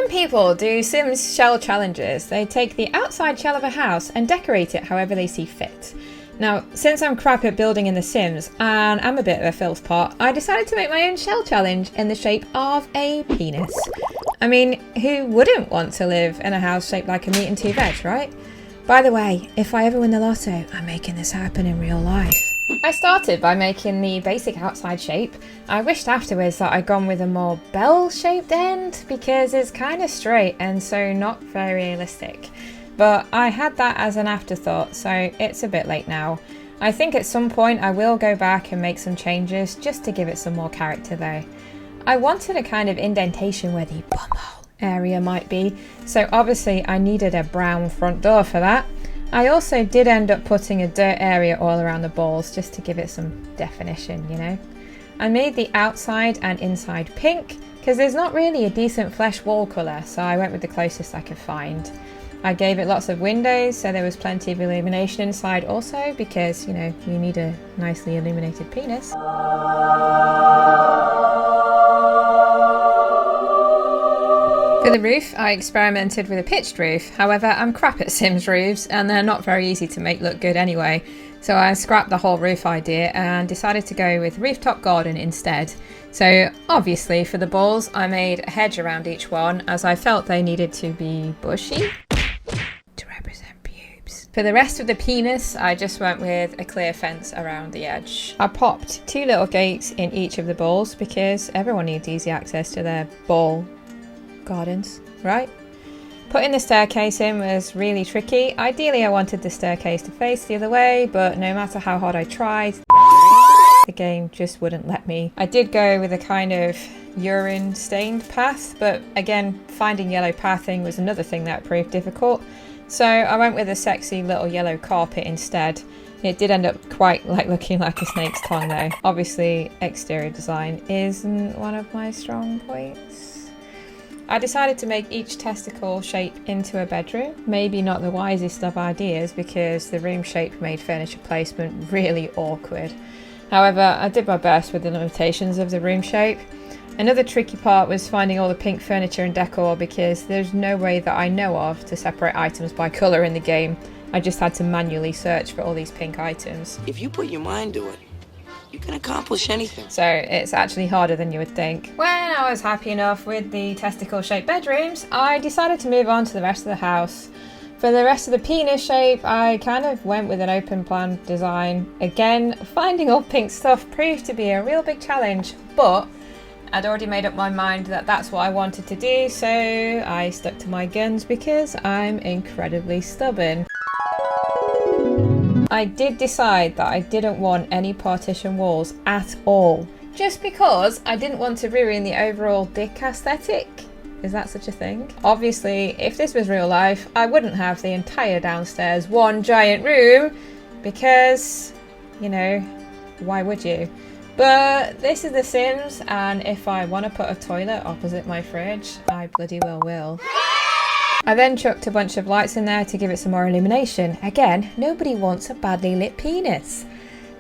Some people do Sims shell challenges. They take the outside shell of a house and decorate it however they see fit. Now, since I'm crap at building in The Sims and I'm a bit of a filth pot, I decided to make my own shell challenge in the shape of a penis. I mean, who wouldn't want to live in a house shaped like a meat and two veg, right? By the way, if I ever win the lotto, I'm making this happen in real life. I started by making the basic outside shape. I wished afterwards that I'd gone with a more bell-shaped end because it's kind of straight and so not very realistic. But I had that as an afterthought, so it's a bit late now. I think at some point I will go back and make some changes just to give it some more character though. I wanted a kind of indentation where the bumhole area might be, so obviously I needed a brown front door for that. I also did end up putting a dirt area all around the balls just to give it some definition, you know. I made the outside and inside pink because there's not really a decent flesh wall colour, so I went with the closest I could find. I gave it lots of windows so there was plenty of illumination inside also because, you know, you need a nicely illuminated penis. For the roof, I experimented with a pitched roof. However, I'm crap at Sims roofs and they're not very easy to make look good anyway. So I scrapped the whole roof idea and decided to go with rooftop garden instead. So obviously for the balls, I made a hedge around each one as I felt they needed to be bushy to represent pubes. For the rest of the penis, I just went with a clear fence around the edge. I popped 2 little gates in each of the balls because everyone needs easy access to their ball gardens, right? Putting the staircase in was really tricky. Ideally I wanted the staircase to face the other way, but no matter how hard I tried, the game just wouldn't let me. I did go with a kind of urine stained path, but again finding yellow pathing was another thing that proved difficult, so I went with a sexy little yellow carpet instead. It did end up quite looking like a snake's tongue though. Obviously exterior design isn't one of my strong points. I decided to make each testicle shape into a bedroom. Maybe not the wisest of ideas because the room shape made furniture placement really awkward. However, I did my best with the limitations of the room shape. Another tricky part was finding all the pink furniture and decor because there's no way that I know of to separate items by colour in the game. I just had to manually search for all these pink items. If you put your mind to it, you can accomplish anything. So it's actually harder than you would think. When I was happy enough with the testicle-shaped bedrooms, I decided to move on to the rest of the house. For the rest of the penis shape, I kind of went with an open plan design. Again, finding all pink stuff proved to be a real big challenge, but I'd already made up my mind that that's what I wanted to do, so I stuck to my guns because I'm incredibly stubborn. I did decide that I didn't want any partition walls at all, just because I didn't want to ruin the overall dick aesthetic. Is that such a thing? Obviously, if this was real life, I wouldn't have the entire downstairs one giant room, because, you know, why would you? But this is The Sims, and if I want to put a toilet opposite my fridge, I bloody well will. I then chucked a bunch of lights in there to give it some more illumination. Again, nobody wants a badly lit penis.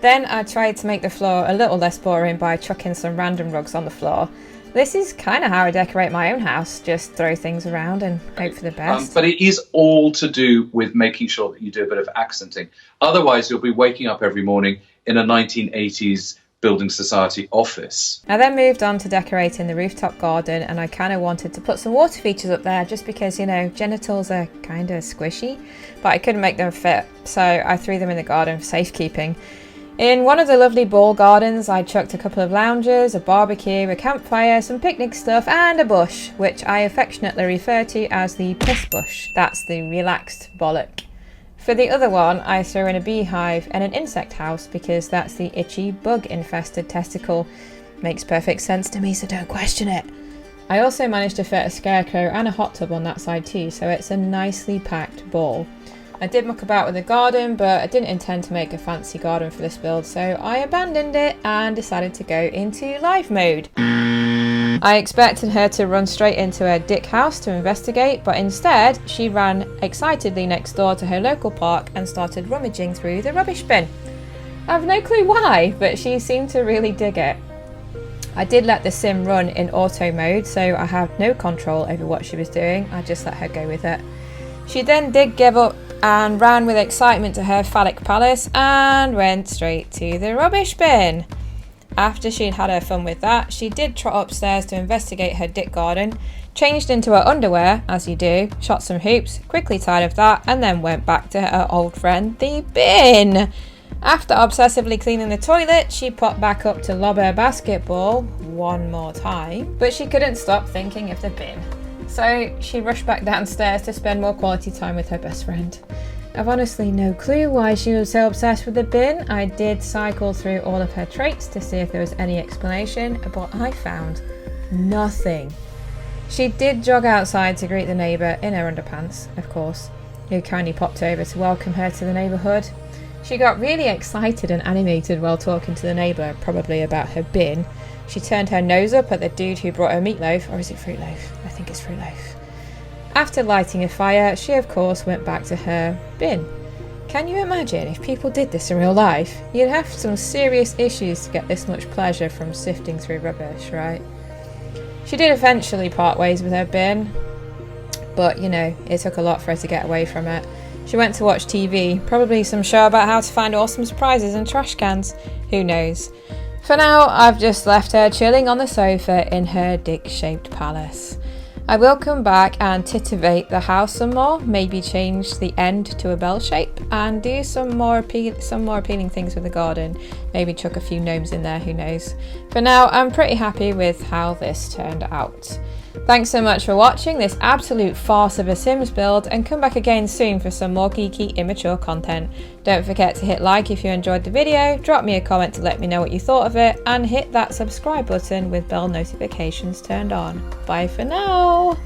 Then I tried to make the floor a little less boring by chucking some random rugs on the floor. This is kind of how I decorate my own house, just throw things around and hope for the best. But it is all to do with making sure that you do a bit of accenting. Otherwise, you'll be waking up every morning in a 1980s building society office. I then moved on to decorating the rooftop garden, and I kind of wanted to put some water features up there just because, you know, genitals are kind of squishy, but I couldn't make them fit, so I threw them in the garden for safekeeping. In one of the lovely ball gardens, I chucked a couple of lounges, a barbecue, a campfire, some picnic stuff, and a bush, which I affectionately refer to as the piss bush. That's the relaxed bollock. For the other one, I threw in a beehive and an insect house because that's the itchy, bug-infested testicle. Makes perfect sense to me, so don't question it. I also managed to fit a scarecrow and a hot tub on that side too, so it's a nicely packed ball. I did muck about with the garden, but I didn't intend to make a fancy garden for this build, so I abandoned it and decided to go into live mode. I expected her to run straight into her dick house to investigate, but instead she ran excitedly next door to her local park and started rummaging through the rubbish bin. I have no clue why, but she seemed to really dig it. I did let the sim run in auto mode, so I had no control over what she was doing. I just let her go with it. She then did give up and ran with excitement to her phallic palace and went straight to the rubbish bin. After she'd had her fun with that, she did trot upstairs to investigate her dick garden, changed into her underwear, as you do, shot some hoops, quickly tired of that, and then went back to her old friend, the bin. After obsessively cleaning the toilet, she popped back up to lob her basketball one more time, but she couldn't stop thinking of the bin. So she rushed back downstairs to spend more quality time with her best friend. I've honestly no clue why she was so obsessed with the bin. I did cycle through all of her traits to see if there was any explanation, but I found nothing. She did jog outside to greet the neighbour in her underpants, of course, who kindly popped over to welcome her to the neighbourhood. She got really excited and animated while talking to the neighbour, probably about her bin. She turned her nose up at the dude who brought her meatloaf, or is it fruit loaf? I think it's fruit loaf. After lighting a fire, she of course went back to her bin. Can you imagine if people did this in real life? You'd have some serious issues to get this much pleasure from sifting through rubbish, right? She did eventually part ways with her bin, but you know, it took a lot for her to get away from it. She went to watch TV, probably some show about how to find awesome surprises in trash cans. Who knows? For now, I've just left her chilling on the sofa in her dick-shaped palace. I will come back and titivate the house some more, maybe change the end to a bell shape, and do some more appealing things with the garden. Maybe chuck a few gnomes in there, who knows. For now, I'm pretty happy with how this turned out. Thanks so much for watching this absolute farce of a Sims build, and come back again soon for some more geeky, immature content. Don't forget to hit like if you enjoyed the video, drop me a comment to let me know what you thought of it, and hit that subscribe button with bell notifications turned on. Bye for now!